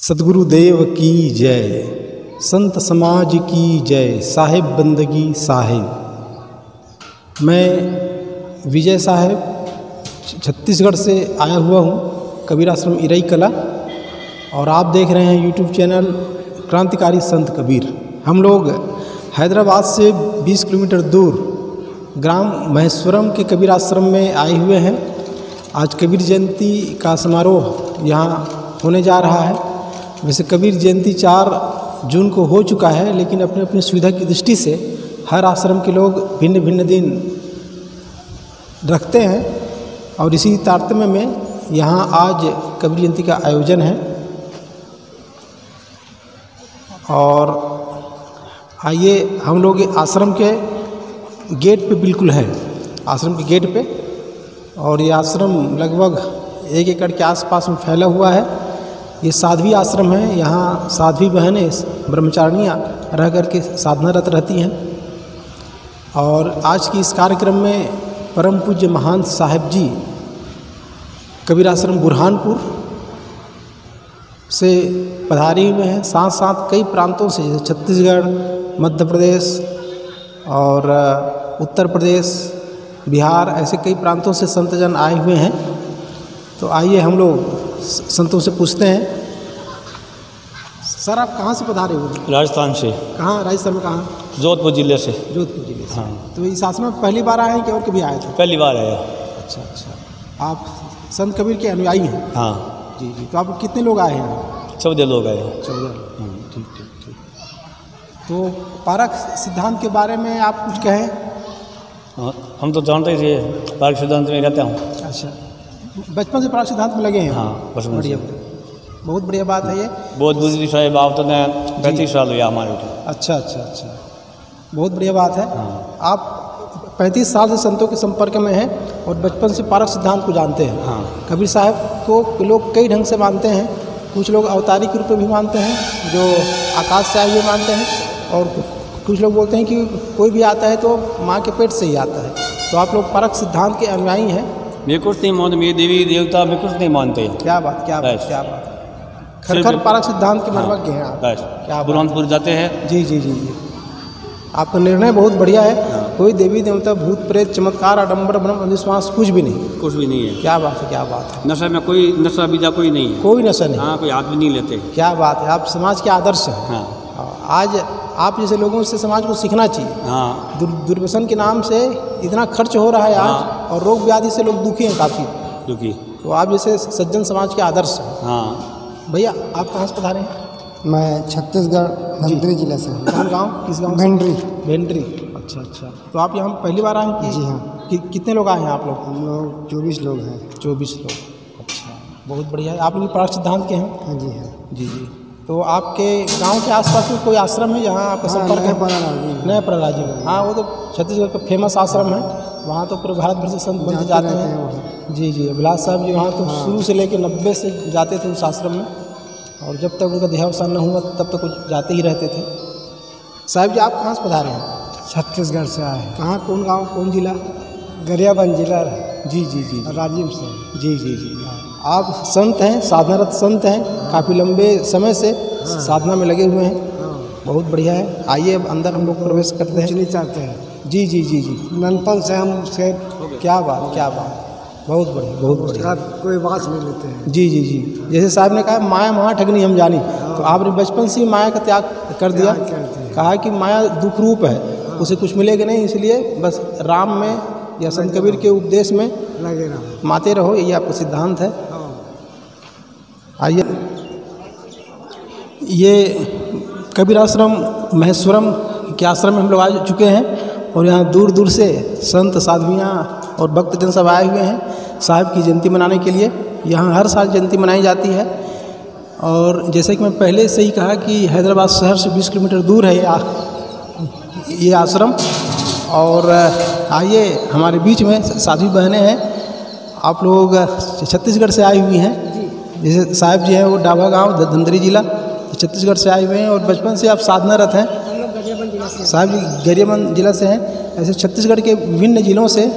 सद्गुरुदेव की जय, संत समाज की जय, साहिब बंदगी साहिब। मैं विजय साहिब छत्तीसगढ़ से आया हुआ हूँ, कबीर आश्रम इरई कला, और आप देख रहे हैं यूट्यूब चैनल क्रांतिकारी संत कबीर। हम लोग हैदराबाद से 20 किलोमीटर दूर ग्राम महेश्वरम के कबीर आश्रम में आए हुए हैं। आज कबीर जयंती का समारोह यहाँ होने जा रहा है। वैसे कबीर जयंती 4 जून को हो चुका है, लेकिन अपनी अपनी सुविधा की दृष्टि से हर आश्रम के लोग भिन्न भिन्न दिन रखते हैं, और इसी तारतम्य में यहाँ आज कबीर जयंती का आयोजन है। और आइए, हम लोग आश्रम के गेट पे बिल्कुल हैं, आश्रम के गेट पे, और ये आश्रम लगभग 1 एकड़ के आसपास में फैला हुआ है। ये साध्वी आश्रम है। यहाँ साध्वी बहनें ब्रह्मचारिणियाँ रह कर के साधनारत रहती हैं। और आज की इस कार्यक्रम में परम पूज्य महान साहिब जी कबीर आश्रम बुरहानपुर से पधारे हुए हैं। साथ साथ कई प्रांतों से, जैसे छत्तीसगढ़, मध्य प्रदेश और उत्तर प्रदेश, बिहार, ऐसे कई प्रांतों से संतजन आए हुए हैं। तो आइए हम लोग संतों से पूछते हैं। सर, आप कहाँ से पधारे हुए? राजस्थान से। कहाँ? राजस्थान में कहाँ? जोधपुर जिले से। जोधपुर जिले से। हाँ। तो इस आश्रम में पहली बार आए हैं कि और कभी आए थे? पहली बार आया। अच्छा अच्छा। आप संत कबीर के अनुयायी हैं? हाँ जी जी। तो आप कितने लोग आए हैं? 14 लोग आए। 14। ठीक ठीक ठीक। तो पारक सिद्धांत के बारे में आप कुछ कहें? हाँ, हम तो जानते ही थे, पारक सिद्धांत में रहता हूँ। अच्छा, बचपन से पारक सिद्धांत में लगे हैं? हाँ, बचपन बढ़िया, बहुत बढ़िया बात है ये। बहुत बुजुर्ग साहब, आप तो 35 साल हुआ हमारे। अच्छा अच्छा अच्छा, बहुत बढ़िया बात है। हाँ। आप 35 साल से संतों के संपर्क में हैं और बचपन से पारक सिद्धांत को जानते हैं। हाँ। कबीर साहब को लोग कई ढंग से मानते हैं। कुछ लोग अवतारी के रूप में भी मानते हैं, जो आकाश से आए हुए मानते हैं, और कुछ लोग बोलते हैं कि कोई भी आता है तो माँ के पेट से ही आता है। तो आप लोग पारक सिद्धांत के अनुयायी हैं? मैं कुछ नहीं मानते, मेरी देवी देवता में कुछ नहीं मानते। क्या बात, क्या बात, क्या बात। खरखर पारक सिद्धांत के मर्मज्ञ हैं आप। बस, क्या बुरहानपुर जाते हैं। जी जी जी जी। आपका निर्णय बहुत बढ़िया है। हाँ। कोई देवी देवता, भूत प्रेत, चमत्कार, आडंबर, भ्रम, अंधविश्वास कुछ भी नहीं। कुछ भी नहीं है। क्या बात है, क्या बात है। नशा में कोई नशा बीजा कोई नहीं है। कोई नशा नहीं। हाँ, कोई हाथ भी नहीं लेते। क्या बात है, आप समाज के आदर्श हैं। हाँ। आज आप जैसे लोगों से समाज को सीखना चाहिए। हाँ। दुर्व्यसन के नाम से इतना खर्च हो रहा है आज। हाँ। और रोग व्याधि से लोग दुखी हैं काफ़ी। दुखी। तो आप जैसे सज्जन समाज के आदर्श हैं। हाँ। भैया, आप कहाँ से पधारे हैं? मैं छत्तीसगढ़ धमतरी जिले से। कौन गाँव? किस गाँव? भेंडरी। भेंडरी। अच्छा अच्छा। तो आप यहाँ पहली बार आए हैं कि? जी हाँ। कितने लोग आए हैं आप लोग? हम लोग 24 लोग हैं। 24 लोग। अच्छा, बहुत बढ़िया है। आप लोग पारक सिद्धांत के हैं? हाँ जी है। जी जी। तो आपके गांव के आसपास में कोई आश्रम है जहाँ आपका संपर्क है? नया प्रहलाजी में। हाँ, वो तो छत्तीसगढ़ का फेमस आश्रम है। वहाँ तो पूरे भारत भर से संत बनते जाते हैं। जी जी। अभिलाष साहब जी वहाँ तो शुरू से लेकर 90 से जाते थे उस आश्रम में, और जब तक उनका देहावसान न हुआ तब तक कुछ जाते ही रहते थे। साहब जी, आप कहाँ से पधारे हैं? छत्तीसगढ़ से आए। कहाँ? कौन गाँव, कौन जिला? गरियाबंद जिला। जी जी जी। राजीव से। जी जी जी। आप संत हैं, साधनारत संत हैं, काफ़ी लंबे समय से साधना में लगे हुए हैं। बहुत बढ़िया है। आइए, अब अंदर हम लोग प्रवेश करते हैं। नहीं चाहते हैं। जी जी जी जी। ननपन से हम से। क्या बात, क्या बात। बहुत बढ़िया, बहुत बढ़िया। कोई बात नहीं लेते हैं। जी जी जी। जैसे साहब ने कहा, माया महा ठगनी हम जानी, तो आपने बचपन से ही माया का त्याग कर दिया। कहा कि माया दुख रूप है, उसे कुछ मिलेगा नहीं, इसलिए बस राम में या संत कबीर के उपदेश में लगे रहो, माते रहो, यही आपका सिद्धांत है। आइए, ये कबीर आश्रम महेश्वरम के आश्रम में हम लोग आ चुके हैं, और यहाँ दूर दूर से संत साध्वियाँ और भक्तजन सब आए हुए हैं साहब की जयंती मनाने के लिए। यहाँ हर साल जयंती मनाई जाती है। और जैसे कि मैं पहले से ही कहा कि हैदराबाद शहर से 20 किलोमीटर दूर है ये आश्रम। और आइए, हमारे बीच में साध्वी बहनें हैं। आप लोग छत्तीसगढ़ से आई हुई हैं। जैसे साहब जी हैं, वो डाबा गांव, धमतरी जिला, छत्तीसगढ़ से आए हुए हैं, और बचपन से आप साधनारत हैं। साहब जी गरियाबंद जिला से हैं। ऐसे छत्तीसगढ़ के विभिन्न जिलों से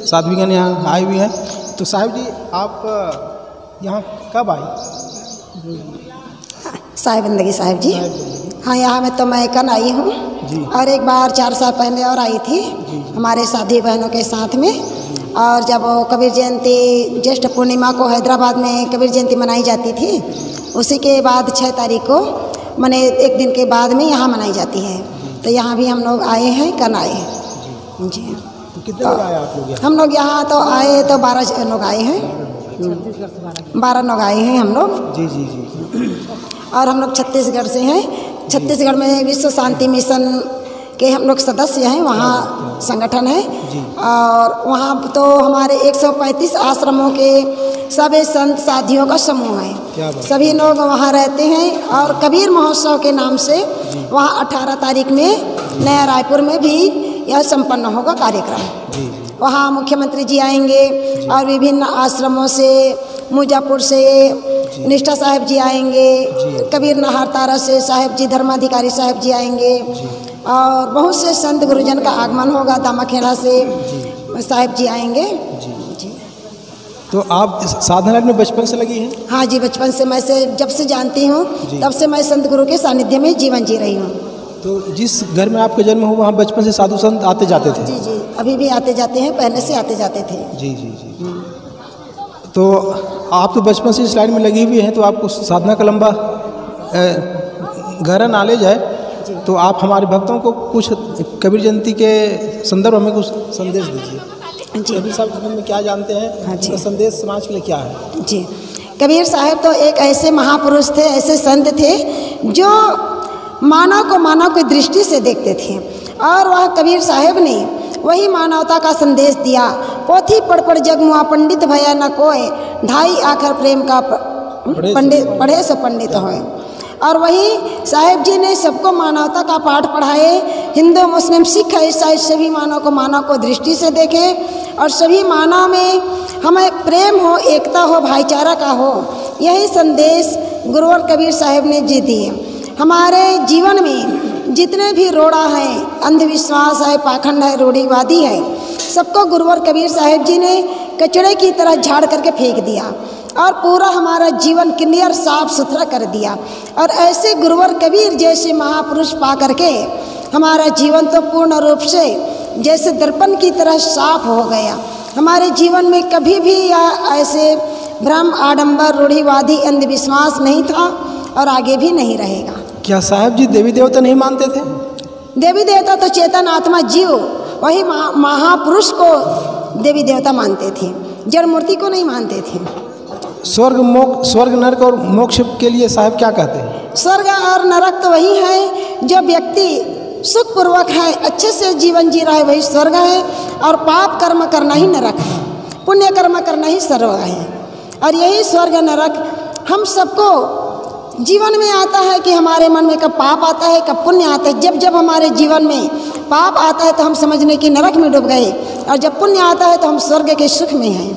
साध्वीगण यहाँ आई हुई हैं। तो साहब जी, आप यहाँ कब आए? साहिब बंदगी साहिब जी। हाँ, यहाँ में तो मैं कल आई हूँ और एक बार 4 साल पहले और आई थी हमारे साथी बहनों के साथ में। और जब कबीर जयंती ज्येष्ठ पूर्णिमा को हैदराबाद में कबीर जयंती मनाई जाती थी, उसी के बाद 6 तारीख को मैंने 1 दिन के बाद में यहाँ मनाई जाती है। तो यहाँ भी हम लोग आए हैं, कल आए हैं जी। तो कितने लोग आए आप लोग? हम लोग यहाँ तो आए तो 12 लोग आए हैं, 12 लोग आए हैं हम लोग जी जी जी। और हम लोग छत्तीसगढ़ से हैं। छत्तीसगढ़ में विश्व शांति मिशन के हम लोग सदस्य हैं, वहाँ संगठन है। और वहाँ तो हमारे 135 आश्रमों के सभी संत साधियों का समूह है। सभी लोग वहाँ रहते हैं और कबीर महोत्सव के नाम से वहाँ 18 तारीख में नया रायपुर में भी यह संपन्न होगा कार्यक्रम। वहाँ मुख्यमंत्री जी आएंगे और विभिन्न आश्रमों से, मुजफ्फर से निष्ठा साहब जी आएंगे, कबीर नहार तारा से साहब जी, धर्माधिकारी साहब जी आएंगे और बहुत से संत गुरुजन का आगमन होगा। दामाखेड़ा से साहब जी आएंगे जी। तो आप साधना में बचपन से लगी हैं? हाँ जी, बचपन से, मैं से जब से जानती हूँ तब से मैं संत गुरु के सानिध्य में जीवन जी रही हूँ। तो जिस घर में आपका जन्म हुआ वहाँ बचपन से साधु संत आते जाते थे? जी जी, अभी भी आते जाते हैं, पहले से आते जाते थे। जी जी जी। तो आप तो बचपन से इस लाइन में लगी हुई हैं, तो आपको साधना का लंबा गहरा नॉलेज है। तो आप हमारे भक्तों को कुछ कबीर जयंती के संदर्भ में कुछ संदेश दीजिए। जी, कबीर साहब में क्या जानते हैं? हाँ जी, संदेश समाज के लिए क्या है? जी, कबीर साहब तो एक ऐसे महापुरुष थे, ऐसे संत थे जो मानव को मानव की दृष्टि से देखते थे। और वह कबीर साहब ने वही मानवता का संदेश दिया। पोथी पढ़ पढ़ जग मुआ, पंडित भया न कोय, ढाई आखर प्रेम का पंडित पढ़े से पंडित होए। और वही साहेब जी ने सबको मानवता का पाठ पढ़ाए। हिंदू मुस्लिम सिख ईसाई सभी मानव को दृष्टि से देखें और सभी मानव में हमें प्रेम हो, एकता हो, भाईचारा का हो। यही संदेश गुरुवर कबीर साहब ने जी दिए। हमारे जीवन में जितने भी रोड़ा हैं, अंधविश्वास है, पाखंड है, रूढ़िवादी है, सबको गुरुवर कबीर साहब जी ने कचड़े की तरह झाड़ करके फेंक दिया और पूरा हमारा जीवन क्लियर साफ सुथरा कर दिया। और ऐसे गुरुवर कबीर जैसे महापुरुष पा करके हमारा जीवन तो पूर्ण रूप से जैसे दर्पण की तरह साफ हो गया। हमारे जीवन में कभी भी ऐसे भ्रम, आडंबर, रूढ़िवादी, अंधविश्वास नहीं था और आगे भी नहीं रहेगा। क्या साहब जी देवी देवता नहीं मानते थे? देवी देवता तो चेतन आत्मा जीव, वही महापुरुष को देवी देवता मानते थे, जड़ मूर्ति को नहीं मानते थे। स्वर्ग नरक और मोक्ष के लिए साहब क्या कहते हैं? स्वर्ग और नरक तो वही है जो व्यक्ति सुखपूर्वक है, अच्छे से जीवन जी रहा है, वही स्वर्ग है। और पाप कर्म करना ही नरक है, पुण्य कर्म करना ही स्वर्ग है। और यही स्वर्ग नरक हम सबको जीवन में आता है कि हमारे मन में कब पाप आता है, कब पुण्य आता है। जब जब हमारे जीवन में पाप आता है तो हम समझने कि नरक में डूब गए, और जब पुण्य आता है तो हम स्वर्ग के सुख में हैं।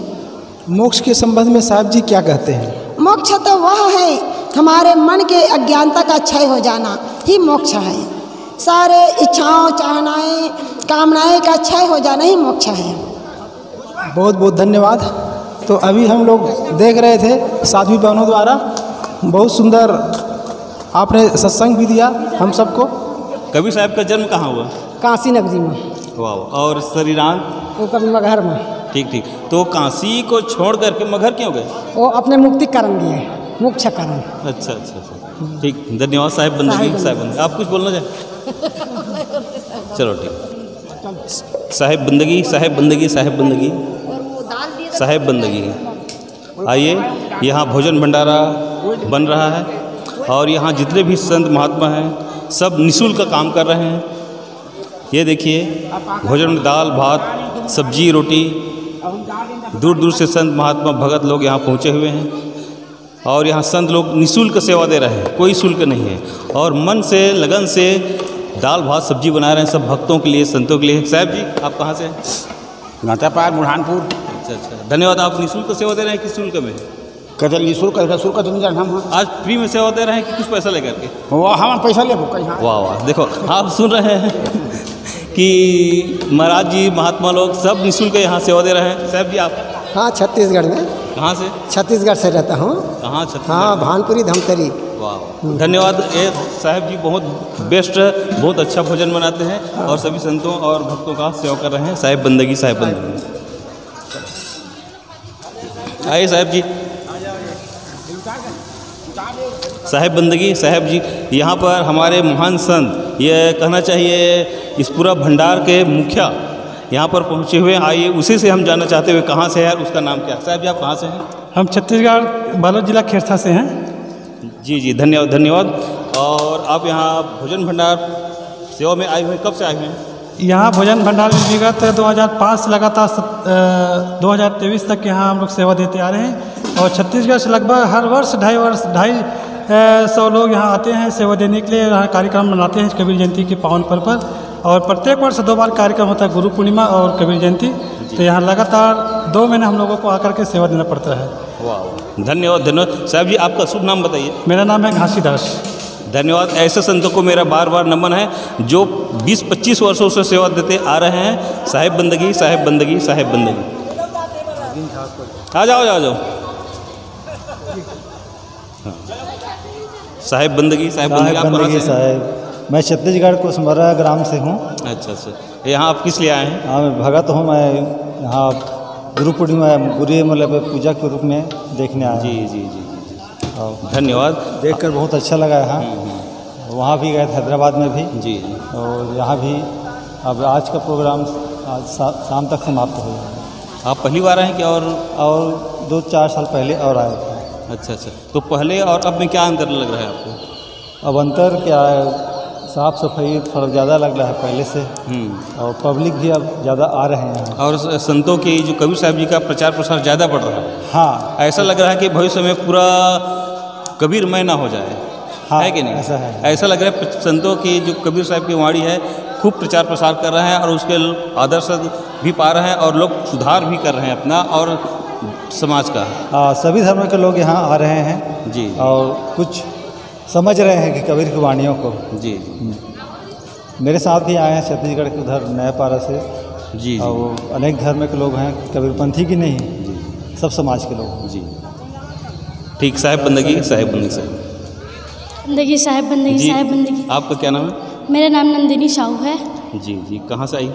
मोक्ष के संबंध में साहब जी क्या कहते हैं? मोक्ष तो वह है हमारे मन के अज्ञानता का क्षय हो जाना ही मोक्ष है। सारे इच्छाओं, चाहनाएं, कामनाएं का क्षय हो जाना ही मोक्ष है। बहुत बहुत धन्यवाद। तो अभी हम लोग देख रहे थे साध्वी बहनों द्वारा बहुत सुंदर आपने सत्संग भी दिया हम सबको। कबीर साहब का जन्म कहाँ हुआ? काशी नगरी में। वाह। और शरीरांत? वो कभी मगहर में। ठीक ठीक। तो काशी को छोड़ करके मगहर क्यों गए? वो अपने मुक्ति कारण गए, मोक्ष कारण। अच्छा अच्छा अच्छा, ठीक, धन्यवाद साहिब बंदगी। साहिब बंदगी, आप कुछ बोलना चाहें? चलो ठीक। साहिब बंदगी, साहिब बंदगी, साहिब बंदगी, साहिब बंदगी। आइए, यहाँ भोजन भंडारा बन रहा है और यहाँ जितने भी संत महात्मा हैं सब निःशुल्क का काम कर रहे हैं। ये देखिए, भोजन में दाल भात, सब्जी, रोटी, दूर दूर से संत महात्मा भगत लोग यहाँ पहुँचे हुए हैं और यहाँ संत लोग निःशुल्क सेवा दे रहे हैं, कोई शुल्क नहीं है। और मन से, लगन से दाल भात सब्जी बना रहे हैं सब भक्तों के लिए, संतों के लिए। साहब जी, आप कहाँ से हैं? नातापार बुरहानपुर। अच्छा अच्छा, धन्यवाद। आप निःशुल्क सेवा दे रहे हैं कि शुल्क में? कहते निःशुल्क शुल्क तो नहीं जान हम। आज फ्री में सेवा दे रहे हैं कि कुछ पैसा लेकर के? वो हम पैसा ले कहीं। वाह वाह, देखो आप सुन रहे हैं कि महाराज जी, महात्मा लोग सब निःशुल्क यहाँ सेवा दे रहे हैं। साहब जी, आप? हाँ, छत्तीसगढ़ में। कहाँ से? छत्तीसगढ़ से रहता हूँ। कहाँ? छत्तीसगढ़। हाँ, भानपुरी धमतरी। वाह, धन्यवाद। ये साहब जी बहुत बेस्ट, बहुत अच्छा भोजन बनाते हैं और सभी संतों और भक्तों का सेवा कर रहे हैं। साहेब बंदगी, साहेब बंदगी। आइए साहब जी, साहेब बंदगी साहब जी यहाँ पर हमारे महान संत, ये कहना चाहिए इस पूरा भंडार के मुखिया यहाँ पर पहुँचे हुए। आइए उसी से हम जानना चाहते हुए कहाँ से है और उसका नाम क्या है। साहब जी आप कहाँ से हैं? हम छत्तीसगढ़ बालोद जिला खेरसा से हैं। जी जी, धन्यवाद धन्यवाद। और आप यहाँ भोजन भंडार सेवा में आए हुए, कब से आए हुए हैं? यहाँ भोजन भंडार विगत 2005 से लगातार 2023 तक यहाँ हम लोग सेवा देते आ रहे हैं। और छत्तीसगढ़ से लगभग हर वर्ष 250 लोग यहाँ आते हैं सेवा देने के लिए। यहाँ कार्यक्रम मनाते हैं कबीर जयंती के पावन पर्व पर। और प्रत्येक वर्ष 2 बार कार्यक्रम होता है, गुरु पूर्णिमा और कबीर जयंती। तो यहाँ लगातार 2 महीने हम लोगों को आकर के सेवा देना पड़ता है। वाह, धन्यवाद धन्यवाद। साहब जी आपका शुभ नाम बताइए। मेरा नाम है घासीदास। धन्यवाद। ऐसे संतों को मेरा बार बार नमन है जो 20-25 वर्षों से सेवा देते आ रहे हैं। साहेब बंदगी, साहेब बंदगी, साहेब बंदगी। आ जाओ जाओ जाओ। साहेब बंदगी, साहेब बंदगी। आप कहाँ से हैं? साहेब मैं छत्तीसगढ़ कुसमरा ग्राम से हूँ। अच्छा अच्छा। यहाँ आप किस लिए आए हैं? हाँ मैं भगत हूँ। मैं यहाँ गुरु पूर्णिमा बुरी मतलब पूजा के रूप में देखने आया। जी जी जी जी, धन्यवाद। देखकर बहुत अच्छा लगा यहाँ। वहाँ भी गए थे, हैदराबाद में भी। जी। और यहाँ भी अब आज का प्रोग्राम आज शाम तक समाप्त हो गया। आप पहली बार आए हैं क्या? और 2-4 साल पहले और आए थे। अच्छा अच्छा। तो पहले और अब में क्या अंतर लग रहा है आपको? अब अंतर क्या है, साफ़ सफाई थोड़ा ज़्यादा लग रहा है पहले से। और पब्लिक भी अब ज़्यादा आ रहे हैं। और संतों की जो कबीर साहब जी का प्रचार प्रसार ज़्यादा बढ़ रहा है। हाँ, ऐसा लग रहा है कि भविष्य में पूरा कबीरमय ना हो जाए। हाँ, है कि नहीं? ऐसा है। ऐसा लग रहा है संतों की जो कबीर साहब की वाणी है खूब प्रचार प्रसार कर रहे हैं और उसके आदर्श भी पा रहे हैं और लोग सुधार भी कर रहे हैं अपना और समाज का। हाँ, सभी धर्म के लोग यहाँ आ रहे हैं जी। और कुछ समझ रहे हैं कि कबीर की वाणियों को। जी। मेरे साथ भी आए हैं छत्तीसगढ़ के उधर नयापारा से। जी। और अनेक धर्म के लोग हैं, कबीरपंथी की नहीं, सब समाज के लोग। जी ठीक। साहेब बंदगी, साहेब बंदगी, साहेब बंदगी, साहेब बंदगी, साहेब बंदगी। आपका क्या नाम है? मेरा नाम नंदिनी साहू है। जी जी। कहाँ से आई?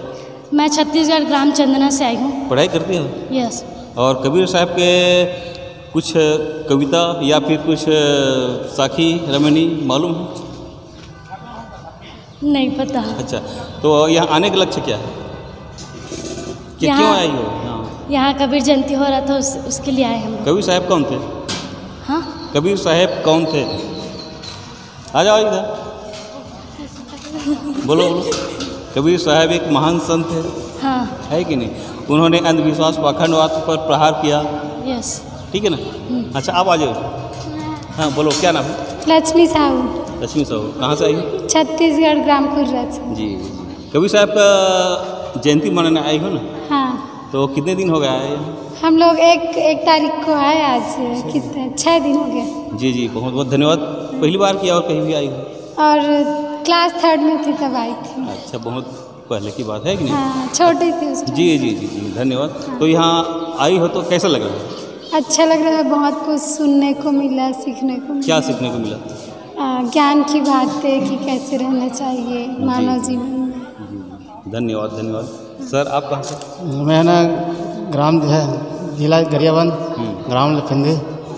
मैं छत्तीसगढ़ ग्राम चंदना से आई हूँ। पढ़ाई करती हो? यस। और कबीर साहब के कुछ कविता या फिर कुछ साखी रमणी मालूम है? नहीं पता। अच्छा, तो यहाँ आने का लक्ष्य क्या है कि क्यों आई हो? यहाँ कबीर जयंती हो रहा था, उसके लिए आए हम। कबीर साहब कौन थे? हाँ, कबीर साहब कौन थे? आ जाओ इधर, बोलो बोलो। कबीर साहब एक महान संत थे। हाँ। है कि नहीं? उन्होंने अंधविश्वास पाखंडवाद पर प्रहार किया। यस। ठीक है ना? अच्छा आप आ जाओ। हाँ बोलो, क्या नाम है? लक्ष्मी साहू। लक्ष्मी साहू। कहाँ से आई? छत्तीसगढ़ ग्राम खुर्रा से। जी जी। कबीर साहब का जयंती मनाने आई हो ना? हाँ। तो कितने दिन हो गया है? हम लोग एक तारीख को आए, आज कितने 6 दिन हो गए। जी जी, बहुत बहुत धन्यवाद। पहली बार किया और कहीं भी आई हो? और क्लास 3rd में थी तब आई थी। अच्छा, बहुत पहले की बात है कि नहीं? हाँ, छोटी थी उस टाइम। जी जी जी जी, धन्यवाद। हाँ। तो यहाँ आई हो तो कैसा लग रहा है? अच्छा लग रहा है, बहुत कुछ सुनने को मिला, सीखने को मिला। क्या सीखने को मिला? ज्ञान की बातें कि कैसे रहना चाहिए मानव जीवन में। धन्यवाद धन्यवाद। सर आप कहाँ से? मैं ना ग्राम है जिला गरियाबंद, ग्राम लखनदे।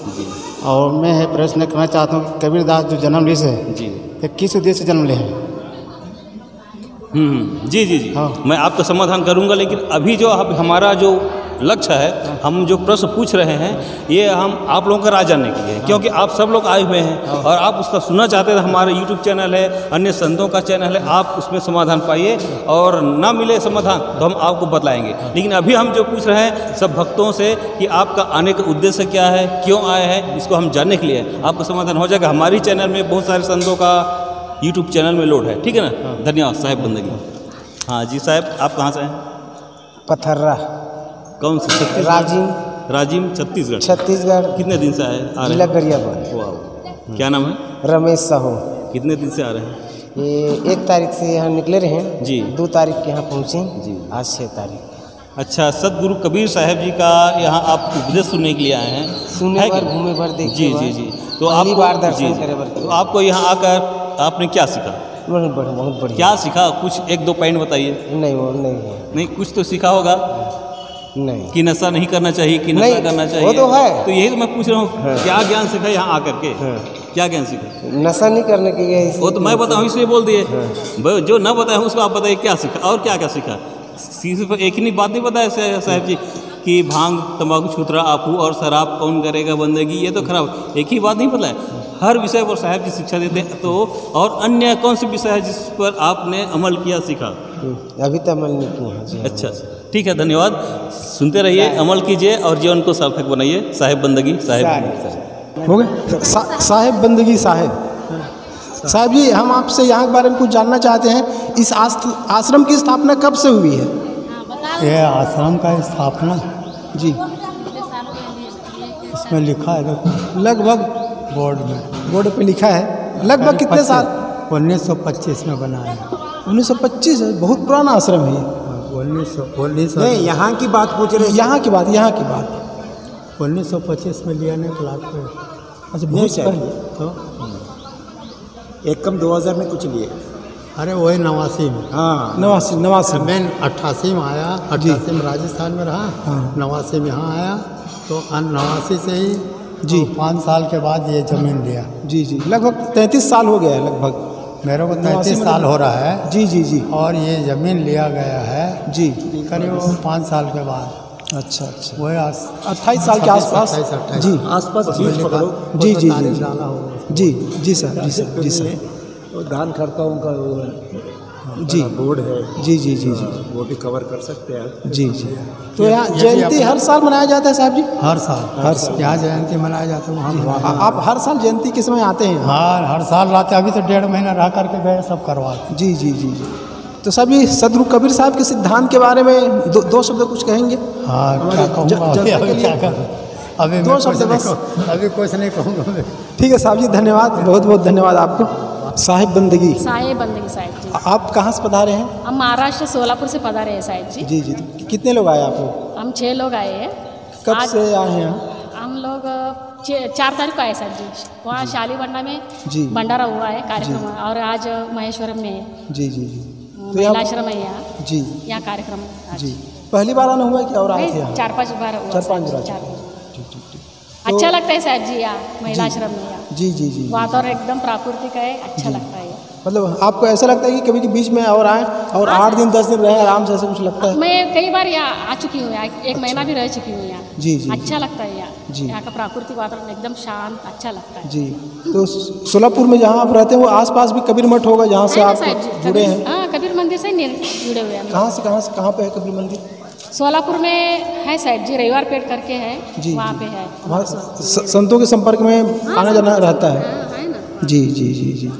जी। और मैं है प्रश्न करना चाहता हूँ, कबीर दास जो जन्म ली से जी, तो किस उद्देश्य से जन्म ले हैं? जी जी जी। हाँ। मैं आपका समाधान करूंगा, लेकिन अभी जो हमारा जो लक्ष्य है, हम जो प्रश्न पूछ रहे हैं ये हम आप लोगों का राय जानने के लिए है, क्योंकि आप सब लोग आए हुए हैं और आप उसका सुनना चाहते हैं। हमारा यूट्यूब चैनल है, अन्य संतों का चैनल है, आप उसमें समाधान पाइए और ना मिले समाधान तो हम आपको बतलाएंगे। लेकिन अभी हम जो पूछ रहे हैं सब भक्तों से कि आपका आने का उद्देश्य क्या है, क्यों आए हैं, इसको हम जानने के लिए आपका समाधान हो जाएगा। हमारी चैनल में बहुत सारे संतों का यूट्यूब चैनल में लोड है, ठीक है ना? धन्यवाद साहेब बंदगी। हाँ जी साहब, आप कहाँ से हैं? पथर्रा। कौन से? छत्तीसगढ़। राजिम। राजिम छत्तीसगढ़। छत्तीसगढ़। कितने दिन से आ रहे जिला हैं? गरियाबंद। वाह, क्या नाम है? रमेश साहू। कितने दिन से आ रहे हैं? ये 1 तारीख से यहाँ निकले रहे हैं जी। 2 तारीख के यहाँ पहुँचे जी। आज 6 तारीख। अच्छा, सदगुरु कबीर साहब जी का यहाँ आप उपदेश सुनने के लिए आए हैं? सुने पर घूमे पर देखे जी जी जी। तो आपको बार दर्शन करे बर तो आपको यहाँ आकर आपने क्या सीखा? बहुत बढ़िया। क्या सीखा? कुछ एक दो पॉइंट बताइए। नहीं वो नहीं कुछ तो सीखा होगा। नहीं कि नशा नहीं करना चाहिए, कि नशा करना चाहिए, वो तो है। तो यही तो मैं पूछ रहा हूँ, क्या ज्ञान सीखा यहाँ आकर के? क्या ज्ञान सीखा? नशा नहीं करने के लिए। वो तो मैं बताऊँ इसलिए बोल दिए। जो न बताया उसको आप बताइए क्या सीखा और क्या क्या सीखा? सिर्फ एक ही बात नहीं बताया साहब जी कि भांग तंबाकू छूतरा आपू और शराब कौन करेगा बंदगी, ये तो खराब। एक ही बात नहीं बताया, हर विषय पर साहब जी शिक्षा देते हैं। तो और अन्य कौन से विषय है जिस पर आपने अमल किया, सीखा? अभी तो अमल नहीं किया। अच्छा, ठीक है, धन्यवाद। सुनते रहिए, अमल कीजिए और जीवन को सार्थक बनाइए। साहेब बंदगी साहेब हो गए। साहेब बंदगी साहब जी, हम आपसे यहाँ के बारे में कुछ जानना चाहते हैं। इस आश्रम की स्थापना कब से हुई है? ये आश्रम का स्थापना जी इसमें लिखा है, लगभग बोर्ड पे लिखा है। लगभग कितने साल? 1925 में बना है। 1925 है, बहुत पुराना आश्रम है। 19 नहीं, यहाँ की बात पूछ रहे। यहाँ की बात 1925 में लिया नहीं क्लास पे। अच्छा, बहुत पहले तो एक कम 2000 में कुछ लिए। अरे वही 89 में। हाँ, 89 मैं 88 में आया, 88 में राजस्थान में रहा, 89 में यहाँ आया। तो 89 से ही जी 5 साल के बाद ये ज़मीन लिया। जी जी, लगभग 33 साल हो गया है। लगभग मेरे को 33 साल हो रहा है। जी जी जी। और ये ज़मीन लिया गया है जी करीब 5 साल के बाद। अच्छा अच्छा, वही 28 साल के आसपास। जी आसपास बीज पकड़ो। जी जी जी डाला होगा। जी जी सर, जी सर, जी सर। वो दान करताओं का जी बोर्ड है। जी जी जी जी, वो भी कवर कर सकते हैं। जी जी। तो यहाँ जयंती हर साल मनाया जाता है साहब जी? हर साल यहाँ जयंती मनाया जाता है। वहाँ आप हर साल जयंती के समय आते हैं? हाँ, हर साल आते। अभी तो 1.5 महीना रह करके गए, सब करवा। जी जी जी जी। तो सब ये सदगुरु कबीर साहब के सिद्धांत के बारे में दो शब्द कुछ कहेंगे? हाँ, क्या कहूँगा अभी दो शब्द बस। अभी कुछ नहीं कहूँगा। ठीक है साहब जी, धन्यवाद, बहुत बहुत धन्यवाद आपको। साहिब बंदगी साहिब जी। आप कहाँ से पधारे हैं? हम महाराष्ट्र सोलापुर से पधारे हैं साहिब जी। जी जी। कितने लोग आए आप लोग? हम 6 लोग आए हैं। कब से आए हैं यहाँ? हम लोग 4 तारीख को आए साहब जी। वहाँ शालीबंडा में जी भंडारा हुआ है कार्यक्रम, और आज महेश्वरम में है। जी जी जी। महिलाश्रम है यहाँ। जी, यहाँ कार्यक्रम। जी, पहली बार आना हुआ कि और आए थे? 4-5 बार हुआ। 4-5 बार। अच्छा लगता है साहब जी यहाँ महिलाश्रम में। जी जी जी। वातावरण एकदम प्राकृतिक है, अच्छा लगता है। मतलब आपको ऐसा लगता है कि कभी के बीच में और आए और 8 दिन 10 दिन रहे आराम से, ऐसा कुछ लगता है? मैं कई बार यहाँ आ चुकी हूँ, 1 महीना भी रह चुकी हूँ यहाँ। जी जी। अच्छा लगता है यहाँ। जी, यहाँ का प्राकृतिक वातावरण एकदम शांत, अच्छा लगता है। जी। तो सोलापुर में जहाँ आप रहते हैं वो आसपास भी कबीर मठ होगा जहाँ से आप जुड़े हैं? हाँ, कबीर मंदिर से जुड़े हुए हैं। कहाँ पे है कबीर मंदिर? सोलापुर में है साइड जी, रविवार पेट करके है जी, वहाँ पे है। वहाँ संतों के संपर्क में आना जाना रहता है? है ना। जी जी जी जी।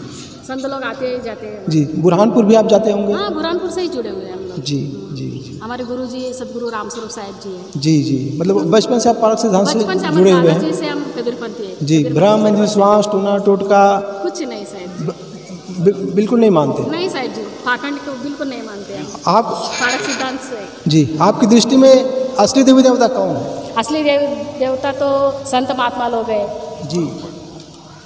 संत लोग आते जाते हैं। जी, बुरहानपुर भी आप जाते होंगे? हाँ, बुरहानपुर से ही जुड़े हुए हैं हम लोग। जी जी जी। हमारे गुरु जी सदगुरु रामस्वरूप साहिब जी हैं। जी जी, मतलब बचपन से आप पारक सिद्धांत से जुड़े हुए हैं? बचपन से हम कबीरपंथी हैं। जी, भ्रम विश्वास टूना टोटका कुछ नहीं साहिब, बिल्कुल नहीं मानते? नहीं साहिब जी, पाखंड को बिल्कुल नहीं मानते हैं आप। पारक सिद्धांत से। जी, आपकी दृष्टि में असली देवी देवता कौन है? असली देवता तो संत महात्मा लोग हैं जी।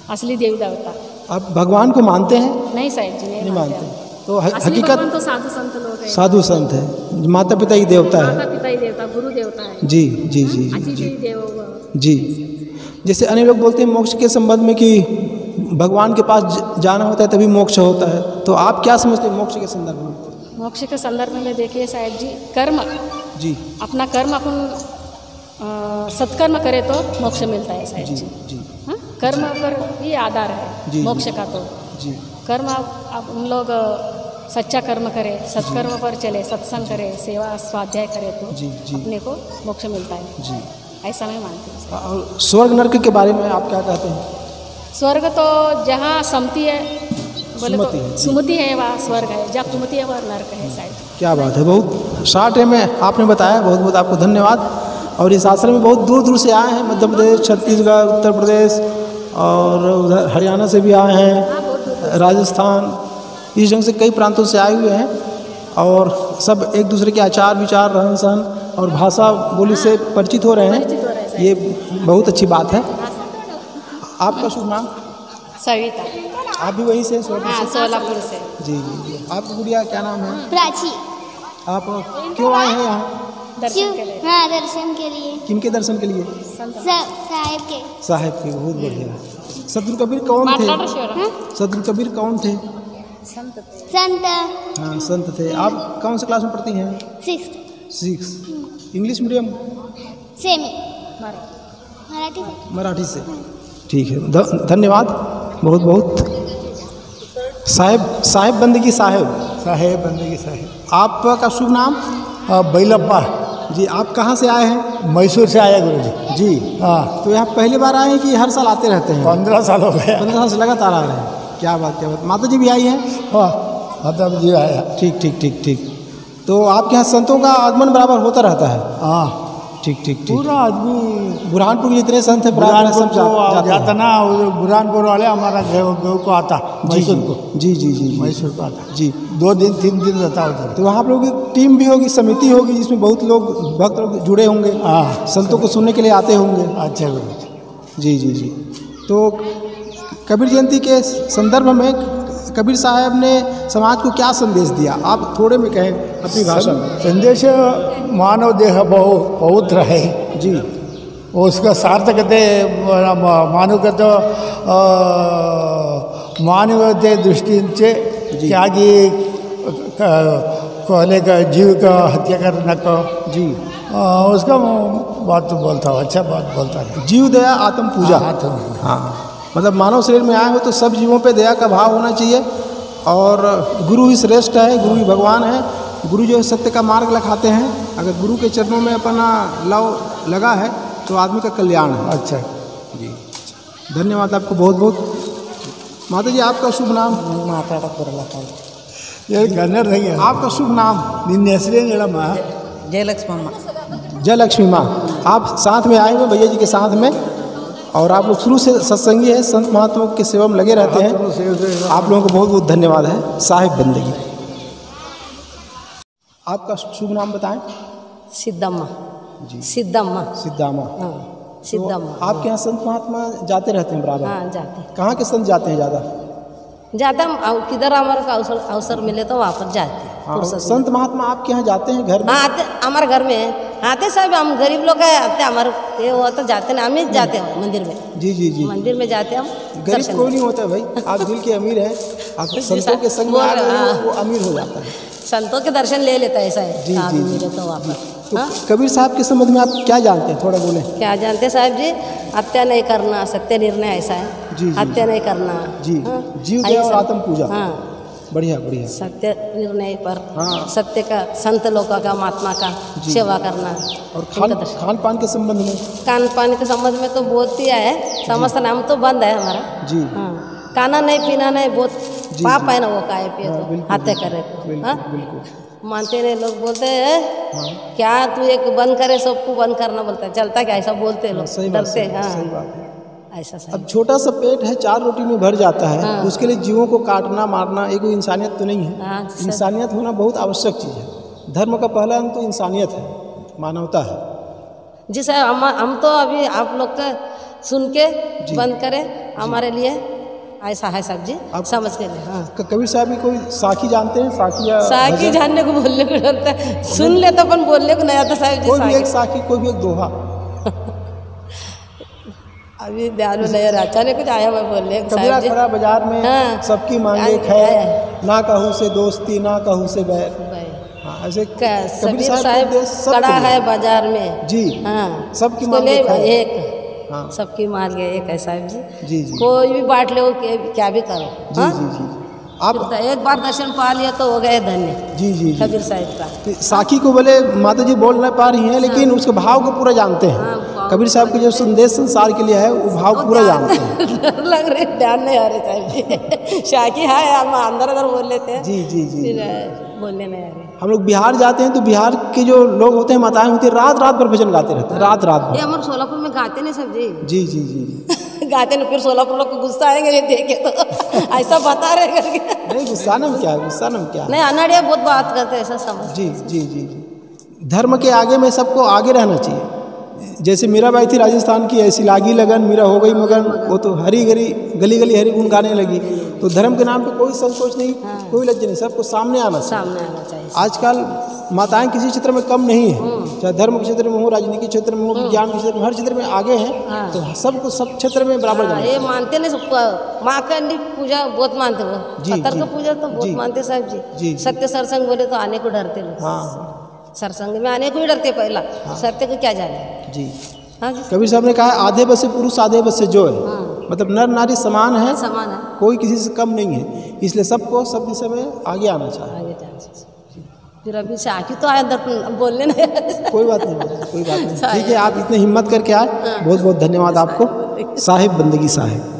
असली देवी देवता। आप भगवान को मानते हैं? नहीं साहिब जी, नहीं मानते। तो हकीकत भगवान तो साधु संत लोग हैं। साधु संत है, माता पिता ही देवता है। माता पिता ही देवता, गुरु देवता है। जी जी जी जी जी। जैसे अन्य लोग बोलते हैं मोक्ष के संबंध में कि भगवान के पास जाना होता है तभी मोक्ष होता है, तो आप क्या समझते हैं मोक्ष के संदर्भ में? मोक्ष के संदर्भ में देखिए साहिब जी, कर्म जी, अपना कर्म अपन सत्कर्म करे तो मोक्ष मिलता है साहिब जी। जी। हाँ, कर्म पर ही आधार है मोक्ष का। तो जी, कर्म आप उन लोग सच्चा कर्म करे, सत्कर्म पर चले, सत्संग करे, सेवा स्वाध्याय करे तो अपने को मोक्ष मिलता है जी, ऐसा मैं मानती हूँ। और स्वर्ग नरक के बारे में आप क्या कहते हैं? स्वर्ग तो जहाँ समति है, बोले तो सुमति है वहाँ स्वर्ग है, जहाँ कुमति है वह नरक है शायद। क्या बात है, बहुत शॉर्ट में आपने बताया, बहुत बहुत आपको धन्यवाद। और इस आश्रम में बहुत दूर दूर से आए हैं, मध्य प्रदेश, छत्तीसगढ़, उत्तर प्रदेश और उधर हरियाणा से भी आए हैं, राजस्थान, इस ढंग से कई प्रांतों से आए हुए हैं। और सब एक दूसरे के आचार विचार रहन सहन और भाषा बोली से परिचित हो रहे हैं, ये बहुत अच्छी बात है। आपका शुभ नाम? सविता। आप भी वहीं से? सोलापुर से। जी जी जी। आपकी गुड़िया क्या नाम है? प्राची। आप क्यों आए हैं यहाँ? दर्शन के लिए। हाँ, दर्शन के लिए। किनके दर्शन के लिए? साहिब के। साहिब के, बहुत बढ़िया। सदगुरु कबीर कौन थे? सदगुरु कबीर कौन थे? संत। हाँ, संत थे। आप कौन सी क्लास में पढ़ती हैं? 6। English medium? सेमी। मराठी से। ठीक है, धन्यवाद बहुत बहुत। साहेब बंदगी साहेब। आपका शुभ नाम? बैलप्पा जी। आप कहाँ से आए हैं? मैसूर से आया गुरुजी। जी हाँ। तो यहाँ पहली बार आए हैं कि हर साल आते रहते हैं? 15 साल हो गए। 15 साल से लगातार आ रहे हैं। क्या बात। माता जी भी आई हैं? हाँ, माता जी आया। ठीक। तो आपके यहाँ संतों का आगमन बराबर होता रहता है? हाँ, ठीक। पूरा आदमी बुरहानपुर के जितने संत हैं बुरहानपुर को जाता ना, बुरहानपुर वाले हमारा गाँव को आता, मैसूर को। जी मैसूर को आता जी। 2 दिन 3 दिन रहता उधर। तो वहाँ आप लोगों की टीम भी होगी, समिति होगी, जिसमें बहुत लोग भक्त लोग जुड़े होंगे? हाँ, संतों को सुनने के लिए आते होंगे? अच्छा गुरु जी। तो कबीर जयंती के संदर्भ में कबीर साहब ने समाज को क्या संदेश दिया? आप थोड़े में कहें अपनी भाषा में। संदेश मानव देह बहु पवित्र है जी। उसका सार्थक कहते मानव का तो मानव के दृष्टि से त्यागी कहले का जीव का हत्या करना का जी उसका बात तो बोलता हूँ, अच्छा बात बोलता है। जीव दया आत्म पूजा। हाँ, मतलब मानव शरीर में आए हो तो सब जीवों पे दया का भाव होना चाहिए। और गुरु ही श्रेष्ठ है, गुरु ही भगवान है। गुरु जो है सत्य का मार्ग दिखाते हैं। अगर गुरु के चरणों में अपना लव लगा है तो आदमी का कल्याण है। अच्छा जी, धन्यवाद आपको बहुत बहुत। माता जी आपका शुभ नाम? ये कन्नड़ नहीं है। आपका शुभ नाम? निन्न हेसरेನು माँ? जयलक्ष्मी माँ। आप साथ में आए हुए भैया जी के साथ में, और आप लोग शुरू से सत्संगी है, संत महात्माओं की सेवा में लगे रहते हैं। आप लोगों को बहुत बहुत धन्यवाद है। साहिब बंदगी। आपका शुभ नाम बताएं? सिद्धम्मा जी। सिद्धम्मा। तो आपके यहाँ संत महात्मा जाते रहते हैं बराबर? हाँ, जाते हैं। कहाँ के संत जाते हैं ज़्यादा? किधर हमारे को अवसर मिले तो वहाँ पर जाते हैं। हाँ, संत महात्मा आपके यहाँ जाते हैं घर में? हाँ, आते हमारे घर में आते सब। हम गरीब लोग हैं, आते हमारे ये वो तो जाते हैं, हम ही जाते हैं मंदिर में। जी मंदिर में जाते हैं हम। गरीब कोई नहीं होता भाई, आप दिल के अमीर हैं। आप संतों के संग में आ रहे हो, वो अमीर हो जाता है। संतों के दर्शन ले लेता है, ऐसा है। जी। मिले तो वहाँ पर। तो कबीर साहब के संबंध में आप क्या जानते हैं, थोड़ा बोलें? क्या जानते हैं साहब जी? हत्या नहीं करना, सत्य निर्णय ऐसा है। जी। हत्या नहीं करना जी। जीव दया और आत्म पूजा। हाँ, बढ़िया। सत्य निर्णय पर सत्य का, संत लोगों का, महात्मा का सेवा करना। और खान पान के संबंध में? खान पान के संबंध में तो बहुत ही है, समस्त नाम तो बंद है हमारा जी। हाँ, खाना नहीं पीना नहीं, बहुत पाप है ना वो खाए पिए तो, हत्या करे तो। मानते नहीं लोग, बोलते हैं क्या तू एक बंद करे सबको बंद करना, बोलता है चलता क्या, ऐसा बोलते लोग, डरते। हाँ, ऐसा अब छोटा सा पेट है, 4 रोटी में भर जाता है। हाँ। उसके लिए जीवों को काटना मारना एक इंसानियत तो नहीं है। हाँ, इंसानियत होना बहुत आवश्यक चीज़ है। धर्म का पहला अंग तो इंसानियत है, मानवता है। जी सर, हम तो अभी आप लोग का सुन के बंद करें, हमारे लिए ऐसा है साहब जी, समझ के लिए। हाँ। कबीर साहब की कोई साखी जानते हैं? साखी जानने को बोलने को होता है, सुन ले तो अपन बोलने को नहीं आता साहब जी। कोई भी एक साखी, कोई भी एक दोहा। अभी ध्यान में नहीं रहा, अचानक कुछ आया मैं बोलने। कबीरा खड़ा बाजार में, हाँ। सबकी मांगे खैर, ना कहूँ से दोस्ती ना कहूँ से बैर। हाँ, ऐसे कबीर साहब खड़ा है बाजार में जी। हाँ, सबकी मांगे एक। हाँ। सबकी मार गए एक है साहब जी। कोई भी बांट ले, क्या भी करो। जी। आप एक बार दर्शन पा लिया तो हो गए धन्य। जी। कबीर साहब का साखी को बोले माता जी बोल नहीं पा रही हैं, लेकिन उसके भाव को पूरा जानते हैं। कबीर साहब के जो संदेश संसार के लिए है वो भाव पूरा जानते हैं। लग रहे ध्यान नहीं आ रहे साहब जी। साखी है, हम अंदर बोल लेते हैं। जी। बोलने नहीं आ रहे। हम लोग बिहार जाते हैं तो बिहार के जो लोग होते हैं, माताएं होती हैं, रात भर भजन गाते रहते हैं, रात भर। ये हमारे सोलापुर में गाते नहीं सब जी। जी। गाते ना फिर सोलापुर लोग को गुस्सा आएंगे ये देखे तो ऐसा बता रहे करके। नहीं गुस्सा ना क्या, गुस्सा ना क्या। नहीं अनाड़िया बहुत बात करते हैं ऐसा समझ। जी जी जी जी। धर्म के आगे में सबको आगे रहना चाहिए। जैसे मीराबाई थी राजस्थान की, ऐसी लागी लगन मीरा हो गई मगन, वो तो हरी गली गली गली हरी गुण गाने लगी। तो धर्म के नाम पे कोई संकोच नहीं, कोई लज्जा नहीं, सबको सामने आना चाहिए। आजकल माताएं किसी क्षेत्र में कम नहीं है, चाहे धर्म के क्षेत्र में हो, राजनीति के क्षेत्र में हो, विज्ञान के क्षेत्र में, हर क्षेत्र में आगे हैं। तो सबको सब क्षेत्र में बराबर जाना। ये मानते नहीं सबको, माँ का पूजा बहुत मानते हो, पत्थर का पूजा तो बहुत मानते साहब जी। सत्य सत्संग बोले तो आने को डरते लोग। सत्संग में आने को ही डरते पहला, सत्य को क्या जाने जी। हाँ जी। कबीर साहब ने कहा आधे बसे पुरुष आधे बसे जो है, मतलब नर नारी समान है, कोई किसी से कम नहीं है। इसलिए सबको सब दिशा में आगे आना चाहिए। फिर अभी से आके तो आया बोलने नहीं। कोई बात नहीं, कोई बात नहीं, ठीक है। आप इतने हिम्मत करके आए, बहुत बहुत धन्यवाद आपको। साहिब बंदगी साहिब।